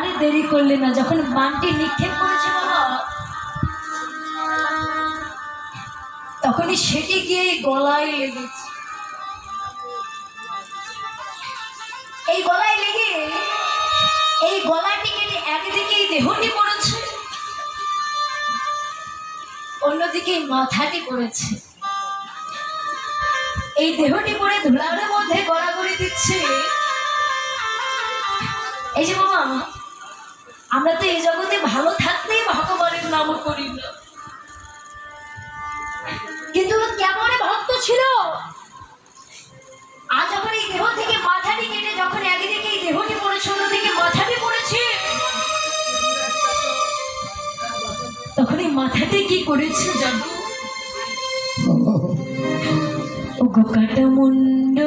আর দেরি করলে না, যখন বানটি নিক্ষেপ করেছে বাবা, তখনই সেটি গিয়ে গলায় লেগেছে। এই গলায় লেগে এই গলাটি কেটে একদিকে দেহটি পড়েছে, অন্যদিকে মাথাটি পড়েছে। এই দেহটি পড়ে ধুলার মধ্যে গড়াগড়ি দিচ্ছে। এই যে বাবা, আমরা তো এই জগতে ভালো থাকতেই ভগবানের নাম করি না, কিন্তু কেমন ভক্ত ছিল। আজ যখন এই দেহ থেকে মাথাটি কেটে যখন একদিকে এই দেহটি পড়েছে, অন্যদিকে মাথাটি পড়েছে, তখন এই মাথাটি কি করেছে জানো? ও গোকাটা মুন্ড